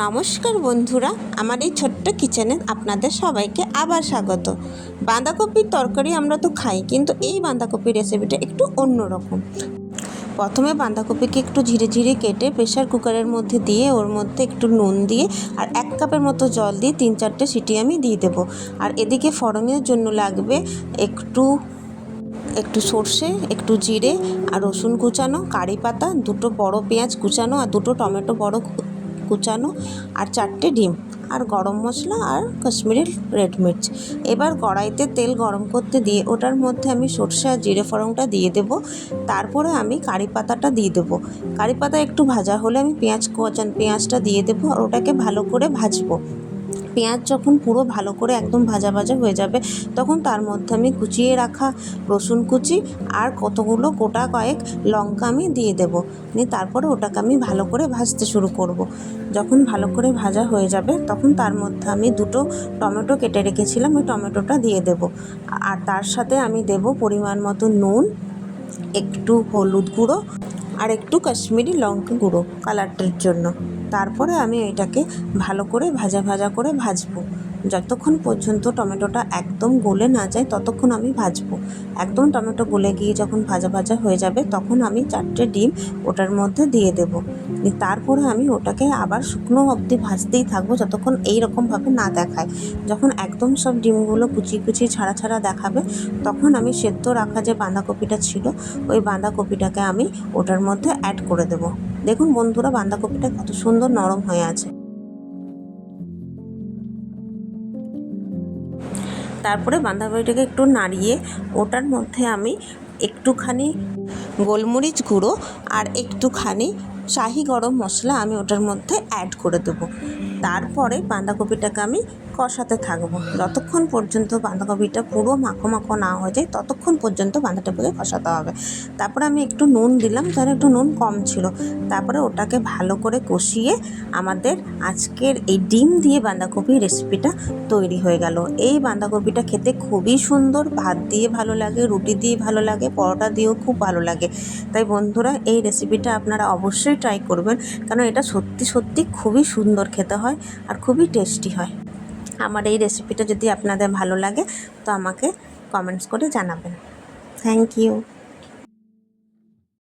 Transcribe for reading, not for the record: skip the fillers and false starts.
নমস্কার বন্ধুরা, আমার এই ছোট্ট কিচেনে আপনাদের সবাইকে আবার স্বাগত। বাঁধাকপির তরকারি আমরা তো খাই, কিন্তু এই বাঁধাকপির রেসিপিটা একটু অন্যরকম। প্রথমে বাঁধাকপিকে একটু ঝিরে ঝিরে কেটে প্রেশার কুকারের মধ্যে দিয়ে ওর মধ্যে একটু নুন দিয়ে আর 1 কাপের মতো জল দিয়ে 3-4টে সিটি আমি দিয়ে দেবো। আর এদিকে ফোড়নের জন্য লাগবে একটু সর্ষে, একটু জিরে আর রসুন কুচানো, কারি পাতা, 2টো বড় পেঁয়াজ কুচানো আর 2টো টমেটো বড় কুচানো আর 4টে ডিম আর গরম মশলা আর কাশ্মীরি রেড মির্চ। এবার কড়াইতে তেল গরম করতে দিয়ে ওটার মধ্যে আমি সর্ষে আর জিরে ফোড়নটা দিয়ে দেব। তারপরে আমি কারি পাতাটা দিয়ে দেবো। কারি পাতা একটু ভাজা হলে আমি পেঁয়াজটা দিয়ে দেবো আর ওটাকে ভালো করে ভাজবো। পেঁয়াজ যখন পুরো ভালো করে একদম ভাজা ভাজা হয়ে যাবে, তখন তার মধ্যে আমি কুচিয়ে রাখা রসুন কুচি আর কতগুলো গোটা কয়েক লঙ্কা আমি দিয়ে দেবো। তারপরে ওটাকে আমি ভালো করে ভাজতে শুরু করব। যখন ভালো করে ভাজা হয়ে যাবে, তখন তার মধ্যে আমি 2টো টমেটো কেটে রেখেছিলাম, ওই টমেটোটা দিয়ে দেব। আর তার সাথে আমি দেব পরিমাণ মতো নুন, একটু হলুদ গুঁড়ো আর একটু কাশ্মীরি লঙ্কা গুঁড়ো কালারটার জন্য। তারপরে আমি এটাকে ভালো করে ভাজা করে ভাজবো। যতক্ষণ পর্যন্ত টমেটোটা একদম গলে না যায় ততক্ষণ আমি ভাজবো। একদম টমেটো গলে গিয়ে যখন ভাজা হয়ে যাবে, তখন আমি 4টে ডিম ওটার মধ্যে দিয়ে দেব। তারপরে আমি ওটাকে আবার শুকনো অবধি ভাজতেই থাকবো, যতক্ষণ এইরকমভাবে না দেখায়। যখন একদম সব ডিমগুলো কুচি ছাড়া দেখাবে, তখন আমি সেদ্ধ রাখা যে বাঁধাকপিটা ছিল, ওই বাঁধাকপিটাকে আমি ওটার মধ্যে অ্যাড করে দেব। দেখুন বন্ধুরা, বাঁধাকপিটা কত সুন্দর নরম হয়ে আছে। তারপরে বাঁধাকপিটাকে একটু নাড়িয়ে ওটার মধ্যে আমি একটুখানি গোলমরিচ গুঁড়ো আর একটুখানি শাহি গরম মশলা আমি ওটার মধ্যে অ্যাড করে দেবো। তারপরে বাঁধাকপিটাকে আমি কষাতে থাকবো। যতক্ষণ পর্যন্ত বাঁধাকপিটা পুরো মাখো না হয়ে যায়, ততক্ষণ পর্যন্ত বাঁধাকপিকে কষাতে হবে। তারপরে আমি একটু নুন দিলাম, কারণ একটু নুন কম ছিল। তারপরে ওটাকে ভালো করে কষিয়ে আমাদের আজকের এই ডিম দিয়ে বাঁধাকপির রেসিপিটা তৈরি হয়ে গেল। এই বাঁধাকপিটা খেতে খুবই সুন্দর, ভাত দিয়ে ভালো লাগে, রুটি দিয়ে ভালো লাগে, পরোটা দিয়েও খুব ভালো লাগে। তাই বন্ধুরা, এই রেসিপিটা আপনারা অবশ্যই ট্রাই করবেন, কারণ এটা সত্যি খুবই সুন্দর খেতে হয় আর খুবই টেস্টি হয়। আমার এই রেসিপিটা যদি আপনাদের ভালো লাগে, তো আমাকে কমেন্টস করে জানাবেন। Thank you.